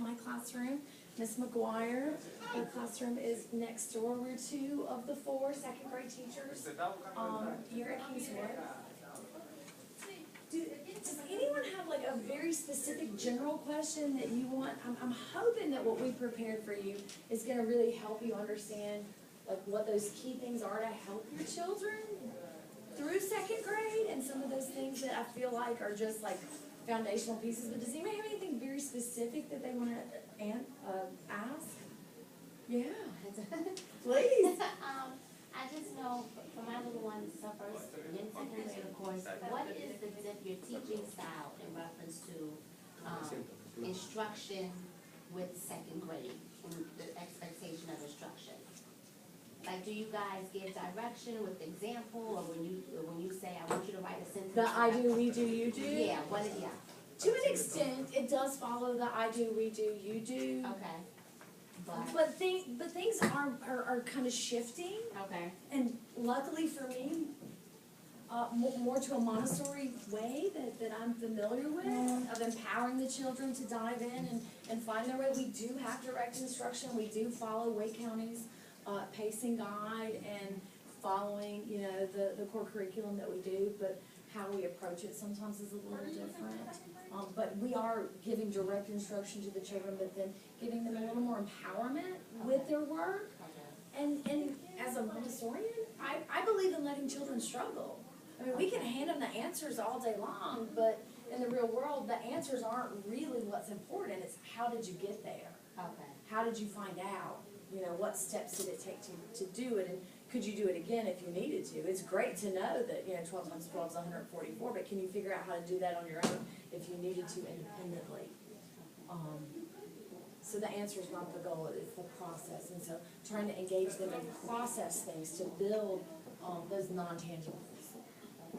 my classroom. Miss McGuire, her classroom is next door. We're 2 of the 4 second grade teachers here at Kingswood. Does anyone have like a very specific general question that you want? I'm hoping that what we prepared for you is going to really help you understand like what those key things are to help your children through second grade, and some of those things that I feel like are just like foundational pieces. But does anybody have anything very specific that they want to ask? Yeah, please. I just know for my little ones, so first in second grade, of course, what is your teaching style in reference to instruction with second grade and the expectation of instruction? Like, do you guys give direction with example, or when you say, I want you to write a sentence? The I do, we do, you do? Yeah, what is, yeah. To an extent, it does follow the I do, we do, you do. Okay. But things are kind of shifting. Okay. And luckily for me, more to a Montessori way that I'm familiar with, of empowering the children to dive in and find their way. We do have direct instruction. We do follow Wake County's pacing guide and following, you know, the core curriculum that we do, but how we approach it sometimes is a little different. But we are giving direct instruction to the children, but then giving them a little more empowerment with their work. And as a Montessorian, I believe in letting children struggle. I mean, we can hand them the answers all day long, but in the real world, the answers aren't really what's important. It's how did you get there? Okay. How did you find out? You know, what steps did it take to do it? And could you do it again if you needed to? It's great to know that, you know, 12 times 12 is 144, but can you figure out how to do that on your own if you needed to independently? So the answer is not the goal, it's the process. And so trying to engage them and process things to build those non-tangibles,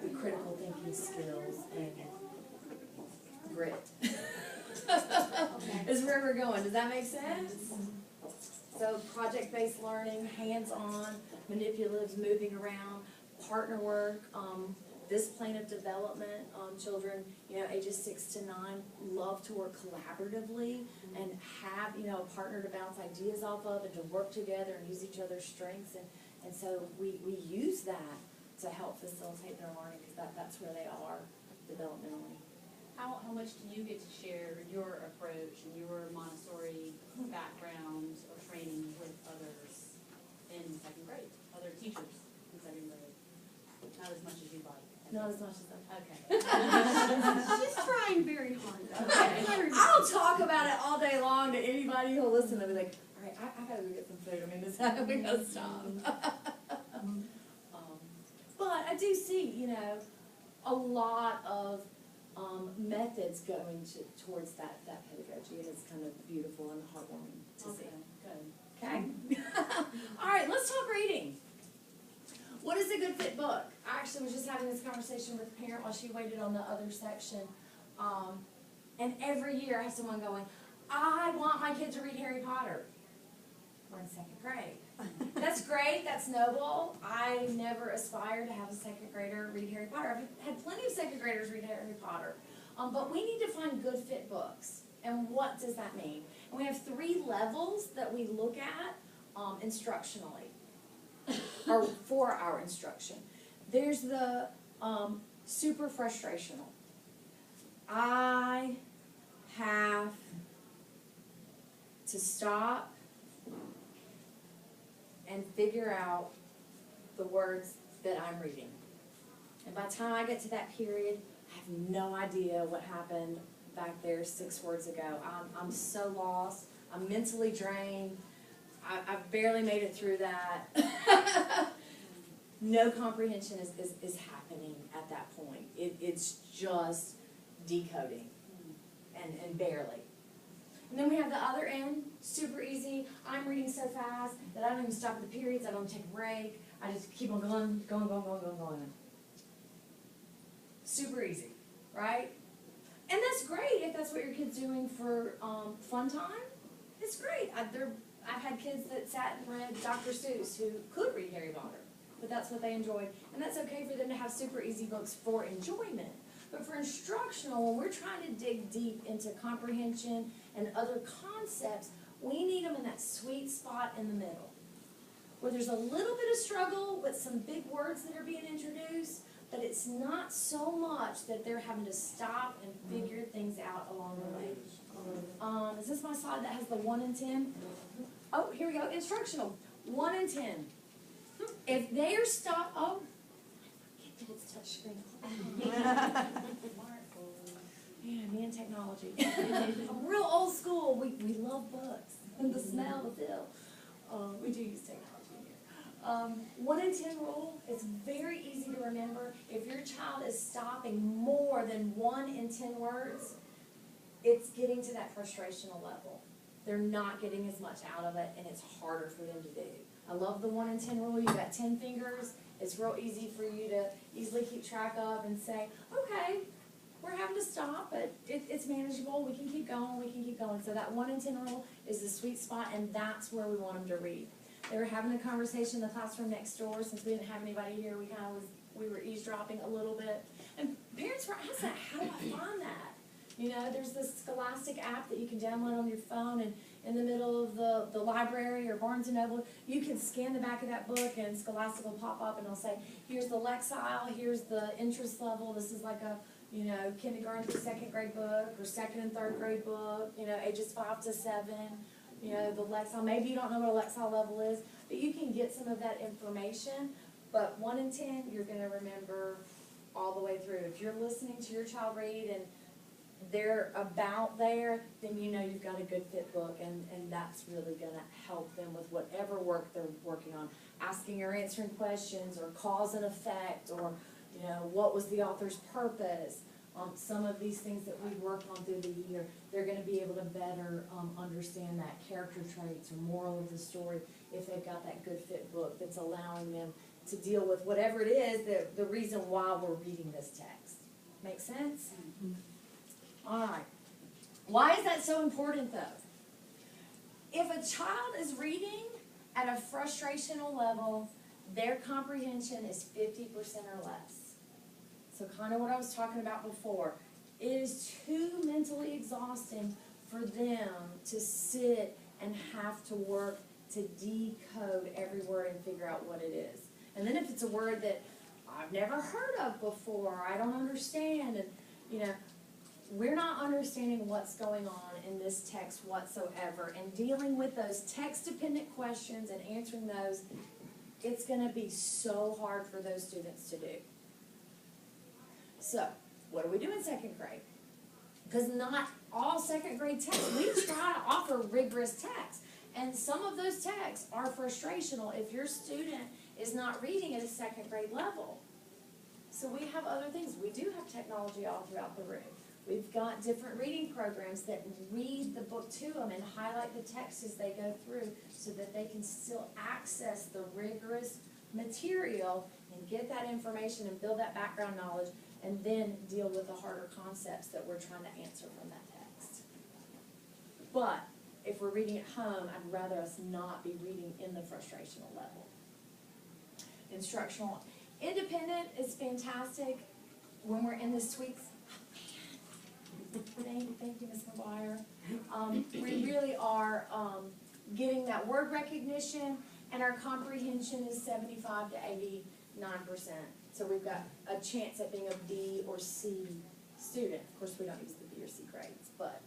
the critical thinking skills and grit is where we're going. Does that make sense? So project-based learning, hands-on, manipulatives, moving around, partner work, this plane of development, children, you know, ages 6 to 9 love to work collaboratively and have, you know, a partner to bounce ideas off of and to work together and use each other's strengths. And so we use that to help facilitate their learning, because that's where they are developmentally. How much do you get to share your approach and your Montessori background or training with others in second grade, other teachers in second grade? Not as much as you'd like. Not as much as that. Okay. She's trying very hard. Okay. I'll talk about it all day long to anybody who'll listen. They'll be like, all right, I gotta go get some food. I mean, we gotta stop. But I do see, you know, a lot of methods going towards that pedagogy, and it's kind of beautiful and heartwarming to see. Good. Okay? All right, let's talk reading. What is a good fit book? I actually was just having this conversation with a parent while she waited on the other section. And every year I have someone going, I want my kid to read Harry Potter. We're in second grade. That's great, that's noble. I never aspired to have a second grader read Harry Potter. I've had plenty of second graders read Harry Potter. But we need to find good fit books. And what does that mean? And we have 3 levels that we look at instructionally, or for our instruction. There's the super frustrational. I have to stop and figure out the words that I'm reading. And by the time I get to that period, I have no idea what happened back there 6 words ago. I'm so lost. I'm mentally drained. I've barely made it through that. No comprehension is happening at that point. It's just decoding and barely. And then we have the other end, super easy. I'm reading so fast that I don't even stop at the periods. I don't take a break. I just keep on going. Super easy, right? And that's great if that's what your kid's doing for fun time. It's great. I've had kids that sat and read Dr. Seuss who could read Harry Potter, but that's what they enjoyed. And that's okay for them to have super easy books for enjoyment. But for instructional, when we're trying to dig deep into comprehension and other concepts, we need them in that sweet spot in the middle, where there's a little bit of struggle with some big words that are being introduced, but it's not so much that they're having to stop and figure things out along the way. Is this my slide that has the 1 and 10? Oh, here we go, instructional, 1 and 10. If they are stopped, oh, I forget that it's touchscreen. Man, me and technology. I'm real old school. We love books and the smell, the feel. We do use technology here. 1 and 10 rule is very easy to remember. If your child is stopping more than 1 in 10 words, it's getting to that frustrational level. They're not getting as much out of it, and it's harder for them to do. I love the 1 in 10 rule. You've got 10 fingers. It's real easy for you to easily keep track of and say, okay, we're having to stop, but it's manageable. We can keep going. We can keep going. So that 1 in 10 rule is the sweet spot, and that's where we want them to read. They were having a conversation in the classroom next door. Since we didn't have anybody here, we were eavesdropping a little bit, and parents were asking, how do I find that? You know, there's this Scholastic app that you can download on your phone, and in the middle of the library or Barnes & Noble, you can scan the back of that book, and Scholastic will pop up, and it'll say, here's the Lexile, here's the interest level. This is like a, you know, kindergarten through 2nd grade book, or 2nd and 3rd grade book, you know, ages 5 to 7. You know, the Lexile, maybe you don't know what a Lexile level is, but you can get some of that information. But 1 in 10, you're going to remember all the way through. If you're listening to your child read and they're about there, then you know you've got a good fit book, and that's really going to help them with whatever work they're working on. Asking or answering questions, or cause and effect, or, you know, what was the author's purpose. Some of these things that we work on through the year, they're going to be able to better understand that character traits or moral of the story if they've got that good fit book that's allowing them to deal with whatever it is, the reason why we're reading this text. Make sense? Mm-hmm. All right. Why is that so important, though? If a child is reading at a frustrational level, their comprehension is 50% or less. So kind of what I was talking about before. It is too mentally exhausting for them to sit and have to work to decode every word and figure out what it is. And then if it's a word that I've never heard of before, I don't understand, and, you know, we're not understanding what's going on in this text whatsoever, and dealing with those text-dependent questions and answering those, it's going to be so hard for those students to do. So, what do we do in 2nd grade? Because not all 2nd grade texts, we try to offer rigorous texts, and some of those texts are frustrational if your student is not reading at a 2nd grade level. So we have other things. We do have technology all throughout the room. We've got different reading programs that read the book to them and highlight the text as they go through so that they can still access the rigorous material and get that information and build that background knowledge, and then deal with the harder concepts that we're trying to answer from that text. But if we're reading at home, I'd rather us not be reading in the frustrational level. Instructional. Independent is fantastic when we're in the sweet. Thank you, Ms. McGuire. We really are getting that word recognition, and our comprehension is 75 to 89%. So we've got a chance at being a B or C student. Of course, we don't use the B or C grades, but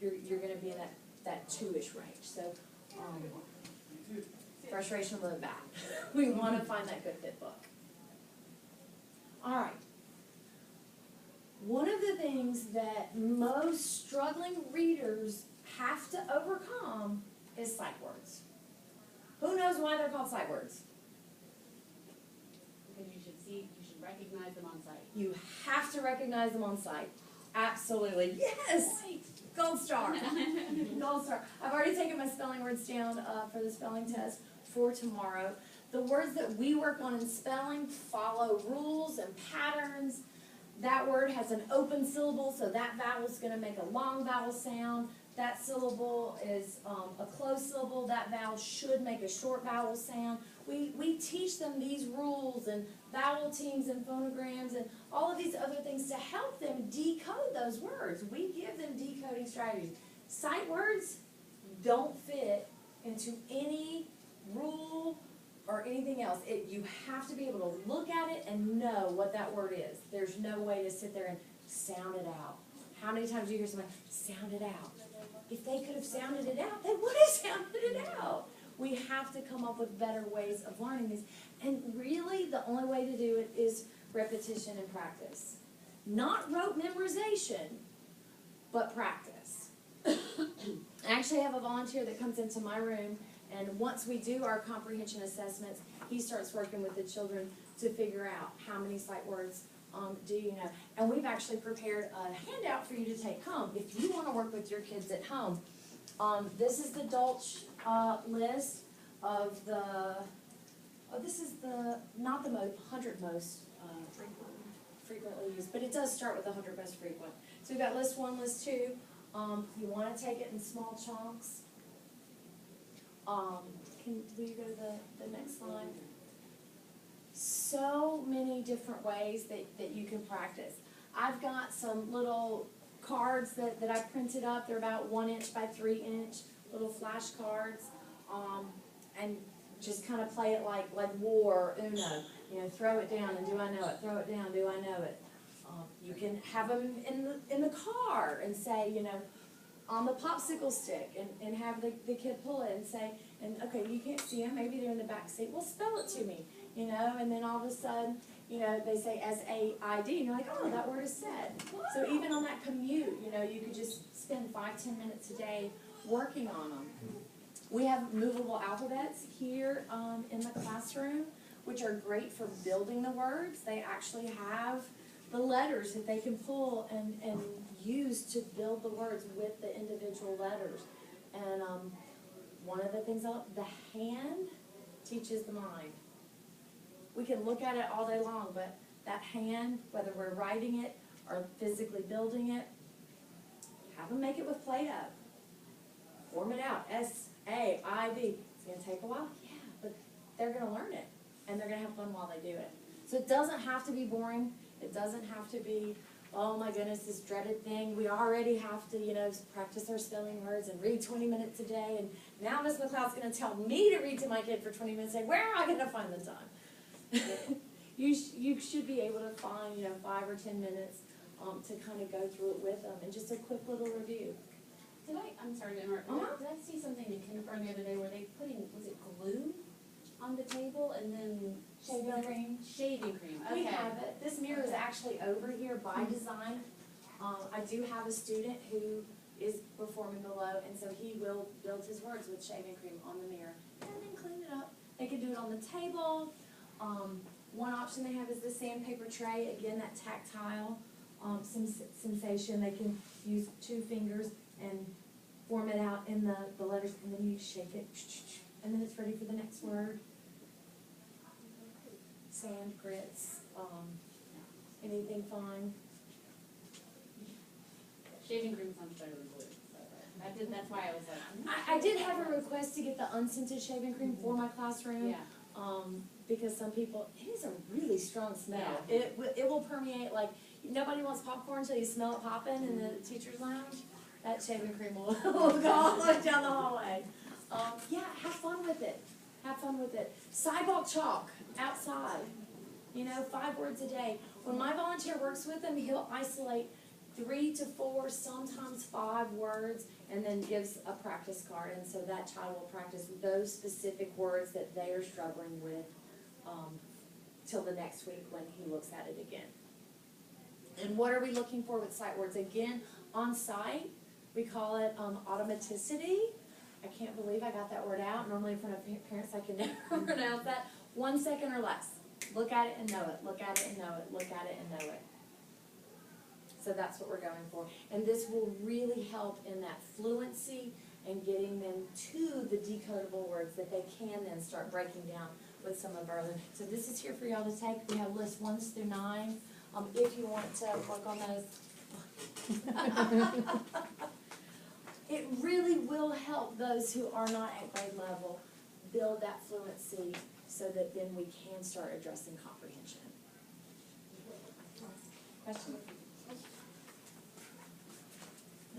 you're going to be in that 2-ish range. So frustration a little bad. We want to find that good fit book. All right. One of the things that most struggling readers have to overcome is sight words. Who knows why they're called sight words? Because you should recognize them on sight. You have to recognize them on sight. Absolutely. Yes! Gold star. Gold star. I've already taken my spelling words down for the spelling test for tomorrow. The words that we work on in spelling follow rules and patterns. That word has an open syllable, so that vowel is going to make a long vowel sound. That syllable is a closed syllable. That vowel should make a short vowel sound. We teach them these rules and vowel teams and phonograms and all of these other things to help them decode those words. We give them decoding strategies. Sight words don't fit into any rule or anything else. You have to be able to look at it and know what that word is. There's no way to sit there and sound it out. How many times do you hear somebody sound it out? If they could have sounded it out, they would have sounded it out. We have to come up with better ways of learning these. And really, the only way to do it is repetition and practice. Not rote memorization, but practice. I actually have a volunteer that comes into my room, and once we do our comprehension assessments, he starts working with the children to figure out how many sight words do you know. And we've actually prepared a handout for you to take home if you want to work with your kids at home. This is the Dolch list of the, this is the, not the 100 most frequently used, but it does start with the 100 most frequent. So we've got list 1, list 2. You want to take it in small chunks. Will you go to the next slide? So many different ways that you can practice. I've got some little cards that I printed up. They're about 1 inch by 3 inch, little flash cards. And just kind of play it like war or Uno. You know, throw it down and do I know it? Throw it down, do I know it? You can have them in the car and say, you know, on the popsicle stick and have the kid pull it and say, and okay, you can't see them, maybe they're in the back seat, well, spell it to me, you know, and then all of a sudden, you know, they say S-A-I-D, and you're like, oh, that word is said. So even on that commute, you know, you could just spend 5-10 minutes a day working on them. We have movable alphabets here in the classroom, which are great for building the words. They actually have the letters that they can pull and use to build the words with the individual letters. And one of the things, the hand teaches the mind. We can look at it all day long, but that hand, whether we're writing it or physically building it, have them make it with Play-Doh. Form it out, S-A-I-D. It's going to take a while, yeah, but they're going to learn it, and they're going to have fun while they do it. So it doesn't have to be boring. It doesn't have to be, oh my goodness, this dreaded thing. We already have to, you know, practice our spelling words and read 20 minutes a day. And now Miss McLeod's going to tell me to read to my kid for 20 minutes a day. Where am I going to find the time? You should be able to find, you know, 5 or 10 minutes to kind of go through it with them. And just a quick little review. I'm sorry to interrupt. Did I see something in kindergarten the other day where they putting, was it glue on the table and then Shaving cream. Shaving cream. Okay. We have it. This mirror is actually over here by design. I do have a student who is performing below, and so he will build his words with shaving cream on the mirror and then clean it up. They can do it on the table. One option they have is the sandpaper tray. Again, that tactile sensation. They can use 2 fingers and form it out in the letters, and then you shake it, and then it's ready for the next word. Sand, grits, anything fine. Shaving cream sounds better than glue. So that's why I was like. I did have a request to get the unscented shaving cream for my classroom. Yeah. Because some people, it is a really strong smell. Yeah. It will permeate, like, nobody wants popcorn until you smell it popping in the teacher's lounge. That shaving cream will go all the way down the hallway. Yeah, have fun with it. Have fun with it. Sidewalk chalk, outside. You know, 5 words a day. When my volunteer works with them, he'll isolate 3 to 4, sometimes 5 words, and then gives a practice card. And so that child will practice those specific words that they are struggling with till the next week when he looks at it again. And what are we looking for with sight words? Again, on sight, we call it automaticity. I can't believe I got that word out. Normally in front of parents I can never pronounce that. 1 second or less. Look at it and know it. Look at it and know it. Look at it and know it. So that's what we're going for. And this will really help in that fluency and getting them to the decodable words that they can then start breaking down with some of our other. So this is here for y'all to take. We have lists 1 through 9. If you want to work on those. It really will help those who are not at grade level build that fluency so that then we can start addressing comprehension. Question?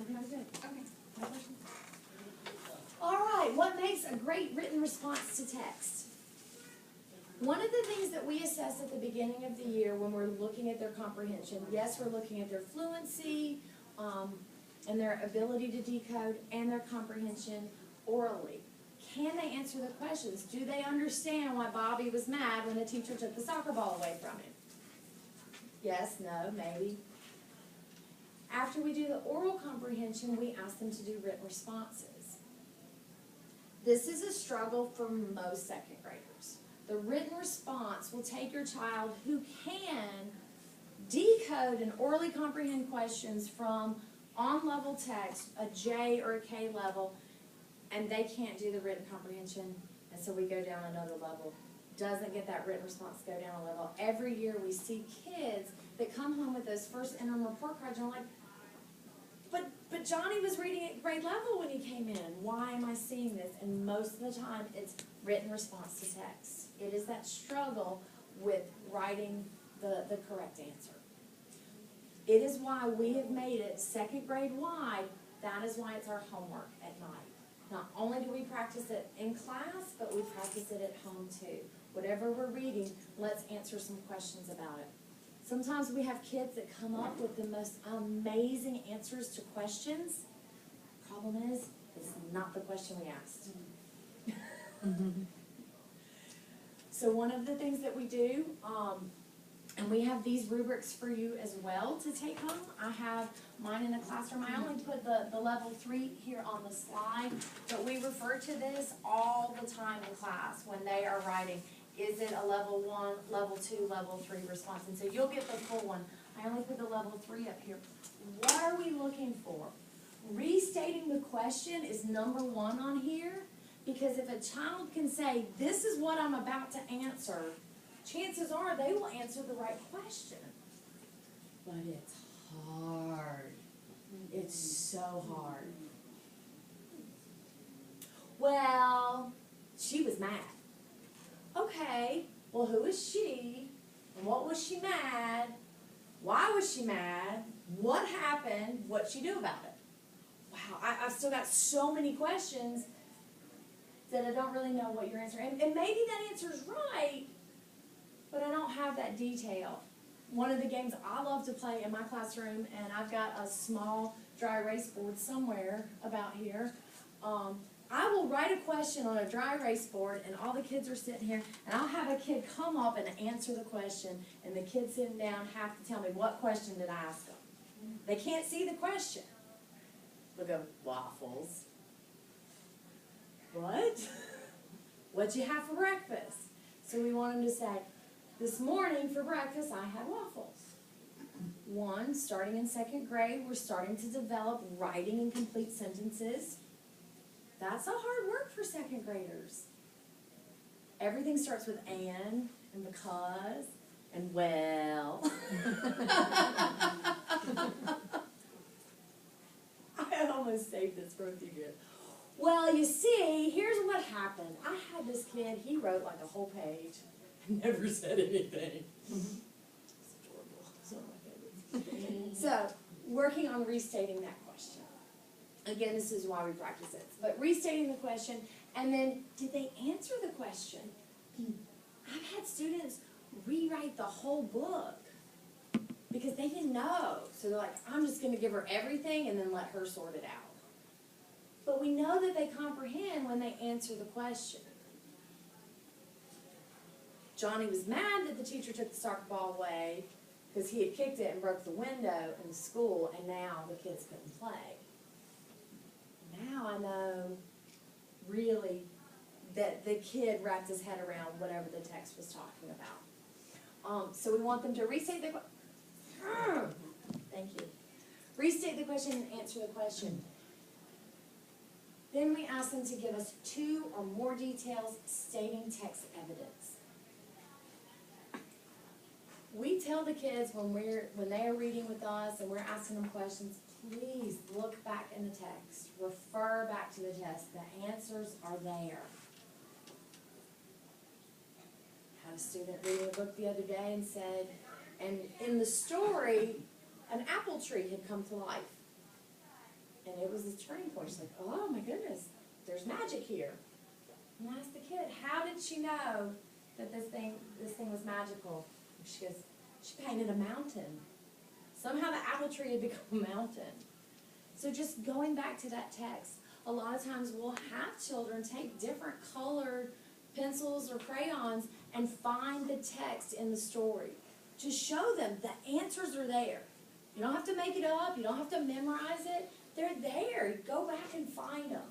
Everybody good? Okay. All right, what makes a great written response to text? One of the things that we assess at the beginning of the year when we're looking at their comprehension, yes, we're looking at their fluency, and their ability to decode and their comprehension orally. Can they answer the questions? Do they understand why Bobby was mad when the teacher took the soccer ball away from him? Yes, no, maybe. After we do the oral comprehension, we ask them to do written responses. This is a struggle for most second graders. The written response will take your child who can decode and orally comprehend questions from on-level text, a J or a K level, and they can't do the written comprehension, and so we go down another level. Doesn't get that written response, go down a level. Every year we see kids that come home with those first interim report cards and are like, but Johnny was reading at grade level when he came in. Why am I seeing this? And most of the time it's written response to text. It is that struggle with writing the correct answer. It is why we have made it second grade wide. That is why it's our homework at night. Not only do we practice it in class, but we practice it at home too. Whatever we're reading, let's answer some questions about it. Sometimes we have kids that come up with the most amazing answers to questions. Problem is, it's not the question we asked. So one of the things that we do, and we have these rubrics for you as well to take home. I have mine in the classroom. I only put the level 3 here on the slide, but we refer to this all the time in class when they are writing. Is it a level 1, level 2, level 3 response? And so you'll get the full one. I only put the level 3 up here. What are we looking for? Restating the question is number 1 on here, because if a child can say, this is what I'm about to answer, chances are they will answer the right question. But it's hard. It's so hard. Well, she was mad. Okay, well, who is she? And what was she mad? Why was she mad? What happened? What'd she do about it? Wow, I've still got so many questions that I don't really know what you're answering. And maybe that answer is right, but I don't have that detail. One of the games I love to play in my classroom, and I've got a small dry erase board somewhere about here, I will write a question on a dry erase board, and all the kids are sitting here, and I'll have a kid come up and answer the question, and the kids sitting down have to tell me, what question did I ask them? They can't see the question. They'll go, waffles. What? What'd you have for breakfast? So we want them to say, this morning for breakfast I had waffles. One, starting in second grade, we're starting to develop writing and complete sentences. That's a hard work for second graders. Everything starts with and because and well. I almost saved this for a few good. Well, you see, here's what happened. I had this kid, he wrote like a whole page and never said anything. It's adorable. It's one of my favorites. So, working on restating that question. Again, this is why we practice it. But restating the question, and then, did they answer the question? I've had students rewrite the whole book because they didn't know. So they're like, I'm just going to give her everything and then let her sort it out. But we know that they comprehend when they answer the question. Johnny was mad that the teacher took the soccer ball away because he had kicked it and broke the window in the school, and now the kids couldn't play. Now I know really that the kid wrapped his head around whatever the text was talking about. So we want them to restate the question. Thank you. Restate the question and answer the question. Then we ask them to give us 2 or more details stating text evidence. We tell the kids when they are reading with us and we're asking them questions, please look back in the text. Refer back to the text. The answers are there. I had a student reading a book the other day and said, and in the story, an apple tree had come to life. And it was this turning point. She's like, oh my goodness, there's magic here. And I asked the kid, how did she know that this thing was magical? And she goes, she painted a mountain. Somehow the apple tree had become a mountain. So just going back to that text, a lot of times we'll have children take different colored pencils or crayons and find the text in the story. Just show them the answers are there. You don't have to make it up. You don't have to memorize it. They're there. Go back and find them.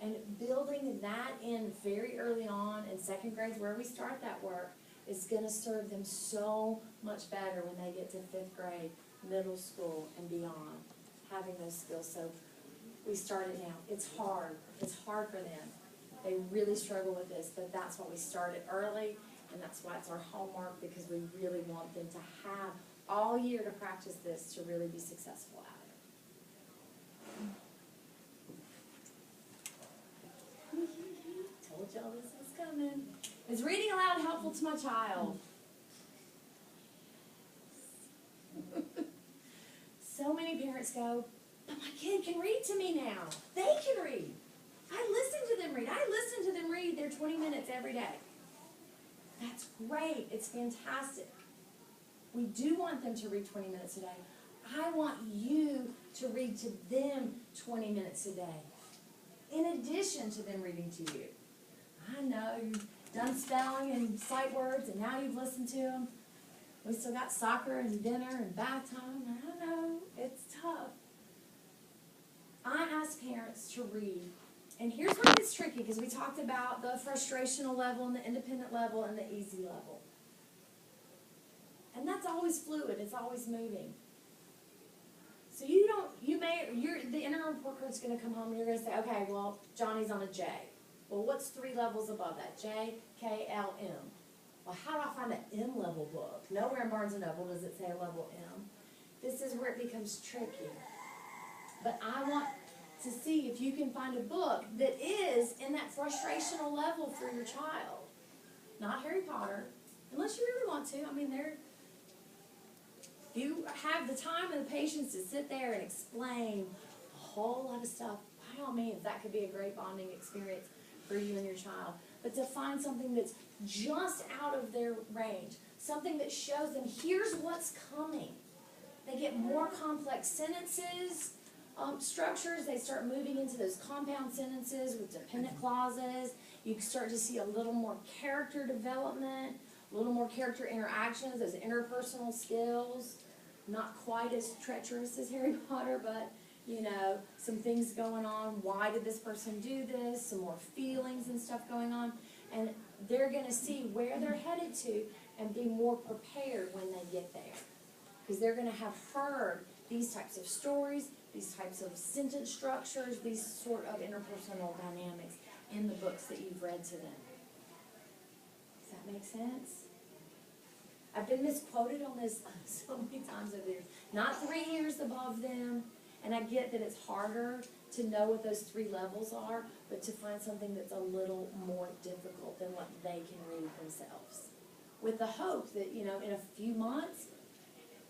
And building that in very early on in second grade, where we start that work, is going to serve them so much better when they get to fifth grade, middle school, and beyond, having those skills. So we start it now. It's hard. It's hard for them. They really struggle with this, but that's why we start it early, and that's why it's our homework, because we really want them to have all year to practice this to really be successful at it. Told y'all this was coming. Is reading aloud helpful to my child? So many parents go, but my kid can read to me now. They can read. I listen to them read. I listen to them read their 20 minutes every day. That's great. It's fantastic. We do want them to read 20 minutes a day. I want you to read to them 20 minutes a day, in addition to them reading to you. I know you've done spelling and sight words, and now you've listened to them. We still got soccer and dinner and bath time. I know, it's tough. I ask parents to read. And here's where it gets tricky, because we talked about the frustrational level and the independent level and the easy level. And that's always fluid. It's always moving. So the interim report card's going to come home and you're going to say, okay, well, Johnny's on a J. Well, what's 3 levels above that? J, K, L, M. Well, how do I find an M level book? Nowhere in Barnes & Noble does it say a level M. This is where it becomes tricky. But I want to see if you can find a book that is in that frustrational level for your child. Not Harry Potter, unless you really want to. I mean, if you have the time and the patience to sit there and explain a whole lot of stuff, by all means, that could be a great bonding experience for you and your child. But to find something that's just out of their range, something that shows them, here's what's coming. They get more complex sentences, structures. They start moving into those compound sentences with dependent clauses. You start to see a little more character development, a little more character interactions, those interpersonal skills. Not quite as treacherous as Harry Potter, but, some things going on. Why did this person do this? Some more feelings and stuff going on. And they're going to see where they're headed to and be more prepared when they get there. Because they're going to have heard these types of stories, these types of sentence structures, these sort of interpersonal dynamics in the books that you've read to them. Does that make sense? I've been misquoted on this so many times over the years. Not 3 years above them, and I get that it's harder to know what those 3 levels are, but to find something that's a little more difficult than what they can read themselves. With the hope that, in a few months,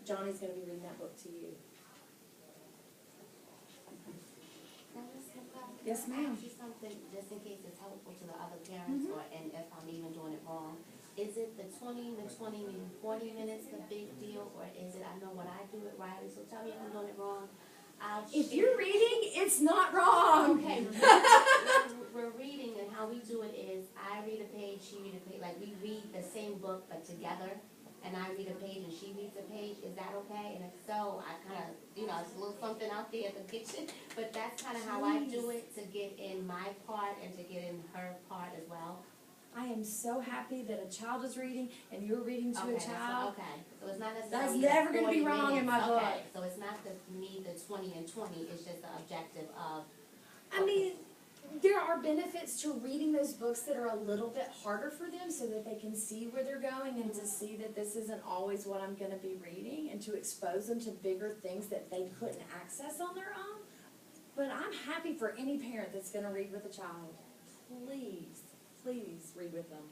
Johnny's going to be reading that book to you. Now, Ms. McLeod, Yes, can I ma'am. ask you something, just in case it's helpful to the other parents, and if I'm even doing it wrong? Is it the 20, 40 minutes the big deal, or is it, I know when I do it right, so tell me if I'm doing it wrong. If you're reading, it's not wrong. Okay, we're reading, and how we do it is, I read a page, she read a page, like we read the same book but together, and I read a page and she reads a page. Is that okay? And if so, I kind of, it's a little something out there in the kitchen, but that's kind of how I do it, to get in my part and to get in her part as well. I am so happy that a child is reading and you're reading to a child. Okay, so it's not That's necessarily. never going to be 40 wrong in my minutes. book. Okay, so it's not the 20 and 20, it's just the objective of. I mean, there are benefits to reading those books that are a little bit harder for them so that they can see where they're going and to see that this isn't always what I'm going to be reading, and to expose them to bigger things that they couldn't access on their own. But I'm happy for any parent that's going to read with a child. Please read with them.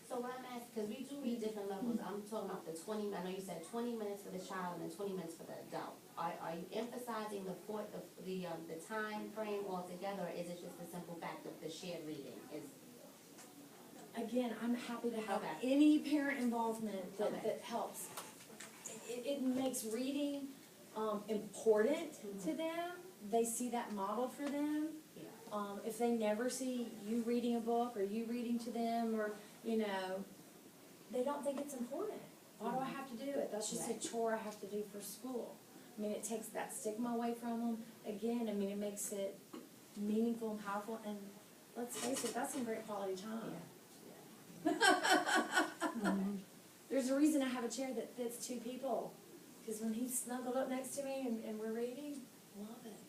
So what I'm asking, because we do read different levels, I'm talking about the 20, I know you said 20 minutes for the child and 20 minutes for the adult. are you emphasizing the time frame altogether, or is it just the simple fact of the shared reading? Again, I'm happy to have Okay. any parent involvement that, Okay. that helps. It makes reading, important to them. They see that model for them. Yeah. If they never see you reading a book or you reading to them, or, you know, they don't think it's important. Why do I have to do it? That's just a Right. chore I have to do for school. I mean, it takes that stigma away from them. Again, I mean, it makes it meaningful and powerful, and let's face it, that's some great quality time. There's a reason I have a chair that fits 2 people, because when he's snuggled up next to me and we're reading, love it.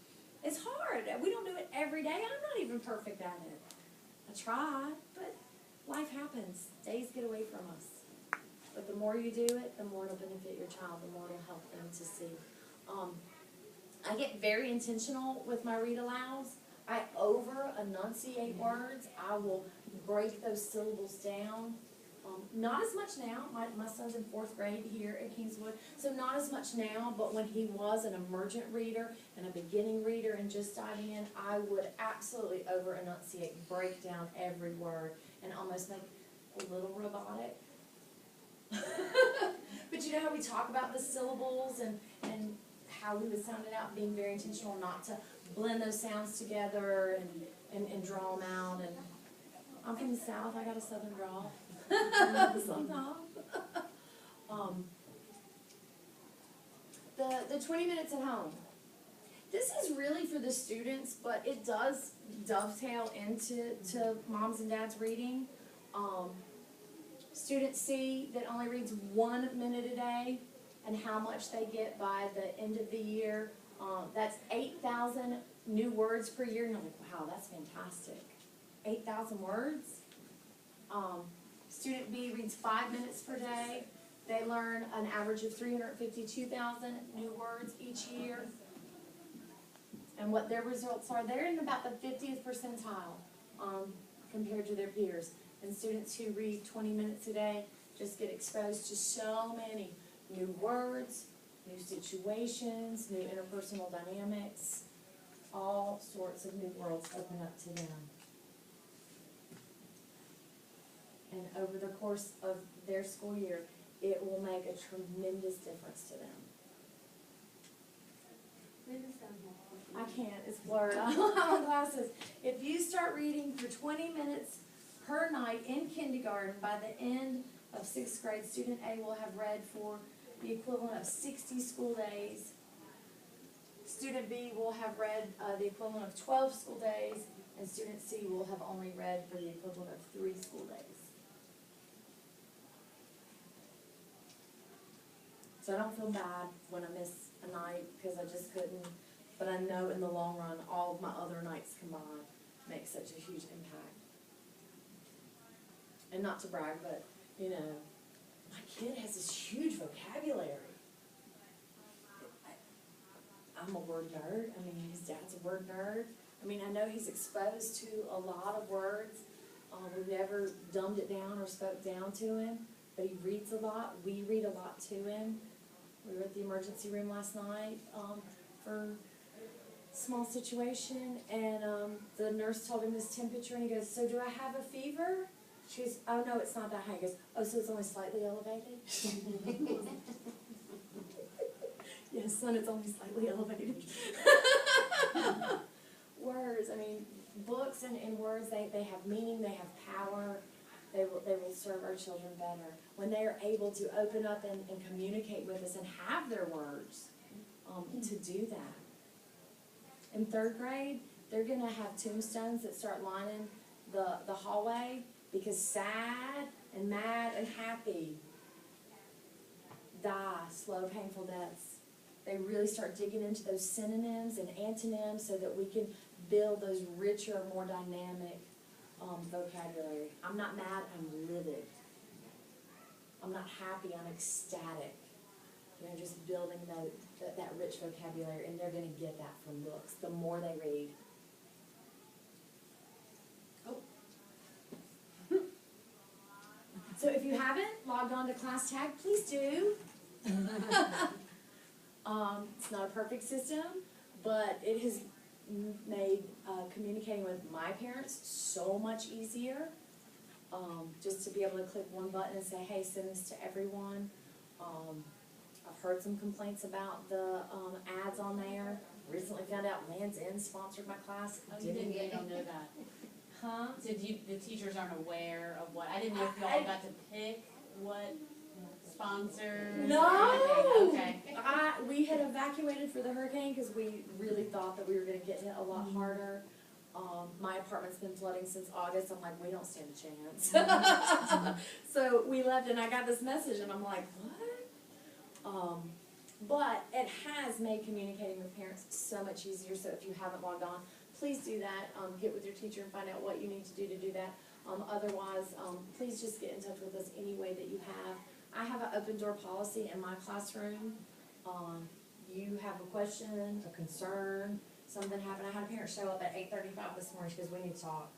It's hard. We don't do it every day. I'm not even perfect at it. I try, but life happens. Days get away from us. But the more you do it, the more it'll benefit your child, the more it'll help them to see. I get very intentional with my read alouds. I over enunciate words. I will break those syllables down. Not as much now. My son's in 4th grade here at Kingswood, so not as much now, but when he was an emergent reader and a beginning reader and just diving in, I would absolutely over enunciate, break down every word, and almost make a little robotic. But you know how we talk about the syllables and how we would sound it out, being very intentional not to blend those sounds together and draw them out. And I'm from the South, I got a Southern drawl sometimes. The 20 minutes at home. This is really for the students, but it does dovetail into moms and dads reading. Students see that only reads 1 minute a day and how much they get by the end of the year. That's 8,000 new words per year. And you're like, wow, that's fantastic. 8,000 words. Student B reads 5 minutes per day. They learn an average of 352,000 new words each year. And what their results are, they're in about the 50th percentile compared to their peers. And students who read 20 minutes a day just get exposed to so many new words, new situations, new interpersonal dynamics. All sorts of new worlds open up to them. And over the course of their school year, it will make a tremendous difference to them. I can't, it's blurred. I don't have my glasses. If you start reading for 20 minutes per night in kindergarten, by the end of 6th grade, student A will have read for the equivalent of 60 school days. Student B will have read the equivalent of 12 school days, and student C will have only read for the equivalent of 3 school days. So I don't feel bad when I miss a night because I just couldn't, but I know in the long run, all of my other nights combined make such a huge impact. And not to brag, but, you know, my kid has this huge vocabulary. I'm a word nerd. I mean, his dad's a word nerd. I mean, I know he's exposed to a lot of words. We've never dumbed it down or spoke down to him, but he reads a lot. We read a lot to him. We were at the emergency room last night for a small situation, and the nurse told him his temperature, and he goes, "So do I have a fever?" She goes, "Oh, no, it's not that high." He goes, "Oh, so it's only slightly elevated?" Yes, son, it's only slightly elevated. Words, I mean, books and words, they have meaning, they have power. They will serve our children better. When they are able to open up and communicate with us and have their words to do that. In 3rd grade, they're going to have tombstones that start lining the hallway because sad and mad and happy die slow, painful deaths. They really start digging into those synonyms and antonyms so that we can build those richer, more dynamic vocabulary. I'm not mad, I'm livid. I'm not happy, I'm ecstatic. You know, just building that rich vocabulary, and they're going to get that from books the more they read. Oh. So if you haven't logged on to Class Tag, please do. It's not a perfect system, but it has made communicating with my parents so much easier. Just to be able to click one button and say, hey, send this to everyone. I've heard some complaints about the ads on there. Recently found out Land's End sponsored my class. Oh, you didn't know that. Huh? So the teachers aren't aware of what, I didn't know if y'all got to pick what sponsors? No! Okay. We had evacuated for the hurricane because we really thought that we were going to get hit a lot harder. My apartment's been flooding since August. I'm like, we don't stand a chance. So we left and I got this message and I'm like, what? But it has made communicating with parents so much easier. So if you haven't logged on, please do that. Get with your teacher and find out what you need to do that. Otherwise, please just get in touch with us any way that you have. I have an open door policy in my classroom. You have a question, a concern, something happened. I had a parent show up at 8:35 this morning. She goes, we need to talk.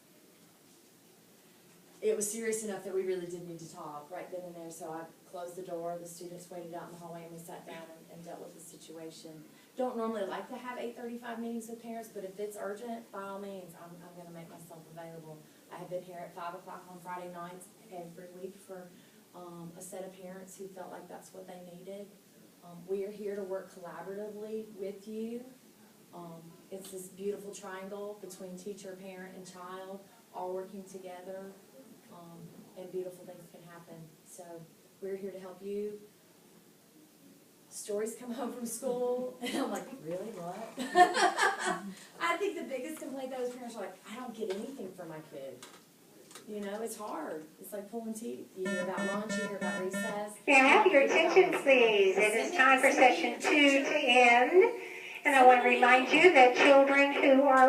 It was serious enough that we really did need to talk right then and there. So I closed the door. The students waited out in the hallway and we sat down and dealt with the situation. Don't normally like to have 8:35 meetings with parents, but if it's urgent, by all means, I'm going to make myself available. I have been here at 5 o'clock on Friday nights every week for a set of parents who felt like that's what they needed. We are here to work collaboratively with you. It's this beautiful triangle between teacher, parent, and child, all working together, and beautiful things can happen. So we're here to help you. Stories come home from school, and I'm like, really, what? I think the biggest complaint though is parents are like, I don't get anything for my kid. You know, it's hard. It's like pulling teeth. You hear about lunch, you hear about recess. May I have your attention, please? It is time for session 2 to end. And I want to remind you that children who are